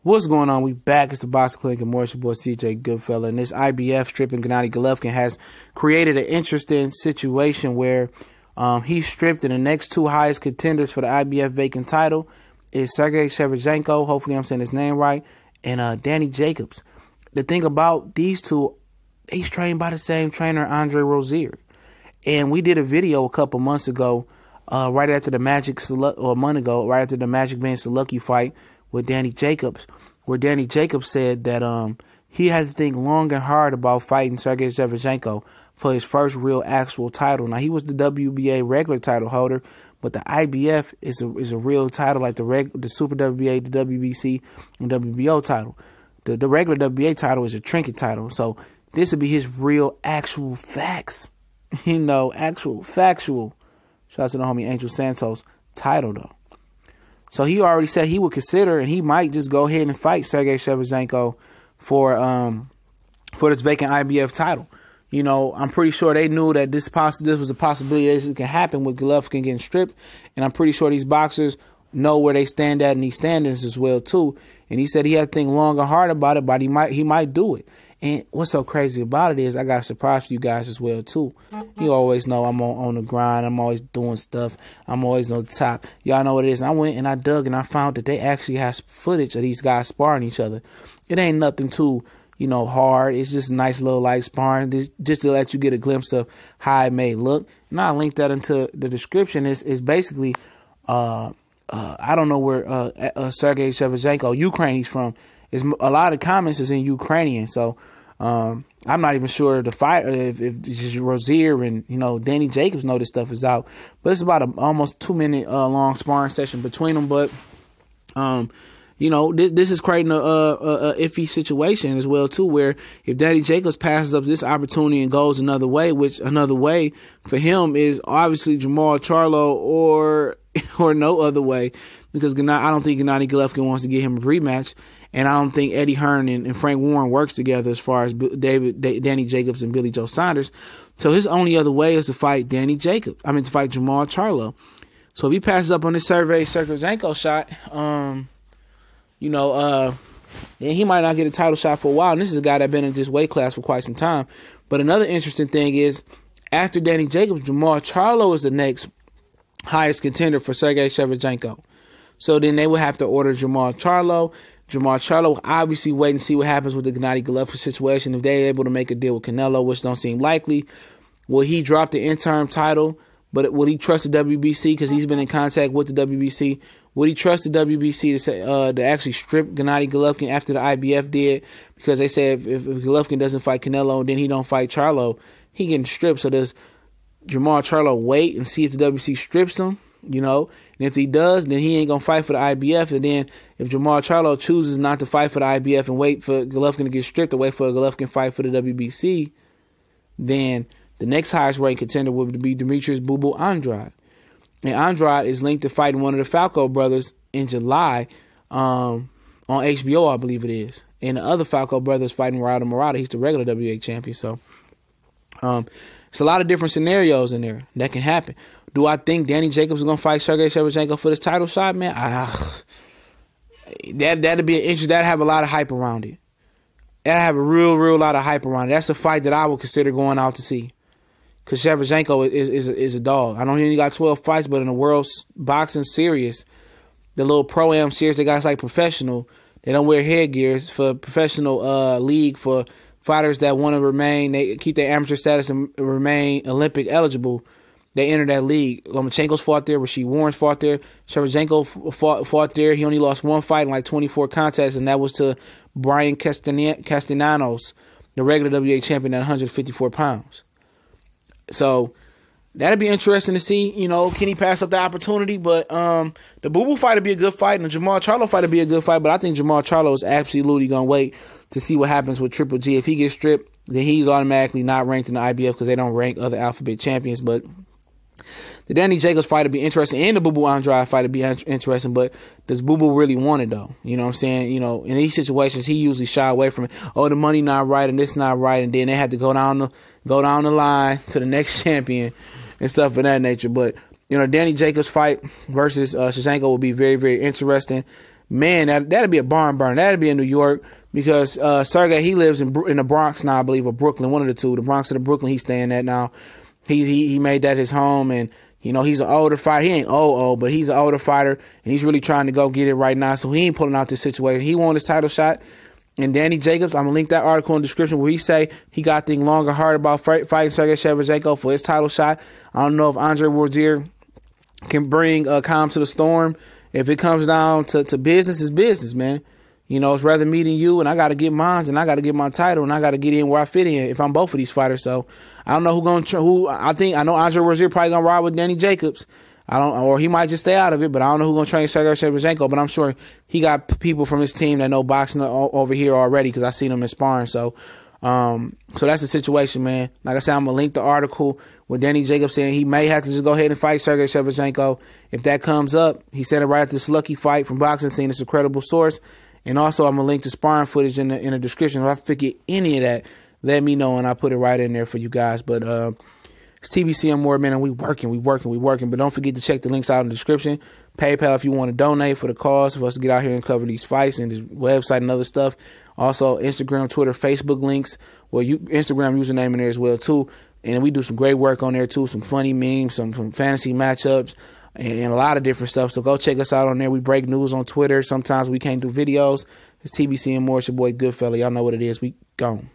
What's going on? We back. It's the Box Clinic and more. It's your boy CJ Goodfella. And this IBF stripping Gennady Golovkin has created an interesting situation where he's stripped, and the next two highest contenders for the IBF vacant title is Serhiy Derevianchenko, hopefully I'm saying his name right, and Danny Jacobs. The thing about these two, he's trained by the same trainer, Andre Rozier. And we did a video a couple months ago, right after the Magic Ben Saluki fight with Danny Jacobs, where Danny Jacobs said that he had to think long and hard about fighting Serhiy Derevianchenko for his first real actual title. Now, he was the WBA regular title holder, but the IBF is a real title, like the Super WBA, the WBC, and WBO title. The regular WBA title is a trinket title, so this would be his real actual facts, actual factual. Shout out to the homie Angel Santos title though. So he already said he would consider, and he might just go ahead and fight Serhiy Derevianchenko for this vacant IBF title. I'm pretty sure they knew that this was a possibility that this can happen with Golovkin getting stripped, and I'm pretty sure these boxers know where they stand at in these standings as well too. And he said he had to think long and hard about it, but he might do it. And what's so crazy about it is I got a surprise for you guys as well, too. You always know I'm on the grind. I'm always doing stuff. I'm always on top. Y'all know what it is. And I went and I dug and I found that they actually have footage of these guys sparring each other. It ain't nothing too, hard. It's just a nice little light sparring just to let you get a glimpse of how it may look. And I'll link that into the description. It's basically, I don't know where Serhiy Derevianchenko, Ukraine he's from. A lot of comments is in Ukrainian, so I'm not even sure the fight if Rozier and Danny Jacobs know this stuff is out. But it's about almost 2-minute long sparring session between them. But this is creating a iffy situation as well too, where if Danny Jacobs passes up this opportunity and goes another way, which another way for him is obviously Jermall Charlo or no other way, because I don't think Gennady Golovkin wants to get him a rematch. And I don't think Eddie Hearn and Frank Warren works together as far as Danny Jacobs and Billy Joe Saunders. So his only other way is to fight to fight Jermall Charlo. So if he passes up on this Serhiy Derevianchenko shot, then he might not get a title shot for a while. And this is a guy that's been in this weight class for quite some time. But another interesting thing is, after Danny Jacobs, Jermall Charlo is the next highest contender for Serhiy Derevianchenko. So then they would have to order Jermall Charlo. Jermall Charlo will obviously wait and see what happens with the Gennady Golovkin situation. If they're able to make a deal with Canelo, which don't seem likely, will he drop the interim title? But will he trust the WBC because he's been in contact with the WBC? Would he trust the WBC to actually strip Gennady Golovkin after the IBF did? Because they said if Golovkin doesn't fight Canelo and then he don't fight Charlo, he getting stripped. So does Jermall Charlo wait and see if the WBC strips him? And if he does, then he ain't going to fight for the IBF. And then if Jermall Charlo chooses not to fight for the IBF and wait for Golovkin to get stripped to wait for a Golovkin fight for the WBC, then the next highest ranked contender would be Demetrius Boo Boo Andrade. And Andrade is linked to fighting one of the Falco brothers in July on HBO, I believe it is. And the other Falco brother is fighting Rado Murata. He's the regular WBA champion. So it's a lot of different scenarios in there that can happen. Do I think Danny Jacobs is going to fight Serhiy Derevianchenko for this title shot, man? That'd be an interest. That'd have a lot of hype around it. That'd have a real lot of hype around it. That's a fight that I would consider going out to see. Because Derevianchenko is a dog. I know he only got 12 fights, but in the world boxing series, the little pro-am series, they got like professional. They don't wear headgears for professional league for fighters that want to remain. They keep their amateur status and remain Olympic eligible. They enter that league. Lomachenko's fought there. Rasheed Warren's fought there. Derevianchenko fought there. He only lost one fight in like 24 contests, and that was to Brian Castellanos, the regular WBA champion at 154 pounds. So that'd be interesting to see. Can he pass up the opportunity? But the Boo Boo fight would be a good fight, and the Jermall Charlo fight would be a good fight. But I think Jermall Charlo is absolutely going to wait to see what happens with Triple G. If he gets stripped, then he's automatically not ranked in the IBF because they don't rank other alphabet champions. But the Danny Jacobs fight would be interesting, and the Boo Boo Andrade fight would be interesting, but does Boo Boo really want it, though? You know what I'm saying? In these situations, he usually shy away from it. Oh, the money not right, and this not right, and then they have to go down the line to the next champion and stuff of that nature. But, Danny Jacobs fight versus Shevchenko will be very, very interesting. man, that'd be a barn burner. That'd be in New York because Sergey, he lives in the Bronx now, I believe, or Brooklyn, one of the two. The Bronx or the Brooklyn he's staying at now. He made that his home, and he's an older fighter. He ain't old, but he's an older fighter, and he's really trying to go get it right now. So he ain't pulling out this situation. He won his title shot. And Danny Jacobs, I'm going to link that article in the description where he say he got things long and hard about fighting Serhiy Derevianchenko for his title shot. I don't know if Andre Warzier can bring calm to the storm. If it comes down to business, it's business, man. It's rather me than you, and I got to get mine, and I got to get my title, and I got to get in where I fit in if I'm both of these fighters. So I don't know I know Andre Warzier probably going to ride with Danny Jacobs. Or he might just stay out of it, but I don't know who's going to train Serhiy Derevianchenko, but I'm sure he got people from his team that know boxing over here already because I seen them in sparring. So that's the situation, man. Like I said, I'm going to link the article with Danny Jacobs saying he may have to just go ahead and fight Serhiy Derevianchenko. If that comes up, he said it right after this Lucky fight from Boxing Scene. It's a credible source. And also, I'm going to link the sparring footage in the description. If I forget any of that, let me know, and I'll put it right in there for you guys. But it's TBC and more, man, and we working. But don't forget to check the links out in the description. PayPal if you want to donate for the cause for us to get out here and cover these fights, and the website and other stuff. Also, Instagram, Twitter, Facebook links. Well, Instagram username in there as well, too. And we do some great work on there, too. Some funny memes, some fantasy matchups, and a lot of different stuff. So go check us out on there. We break news on Twitter. Sometimes we can't do videos. It's TBC and more. It's your boy Goodfella. Y'all know what it is. We gone.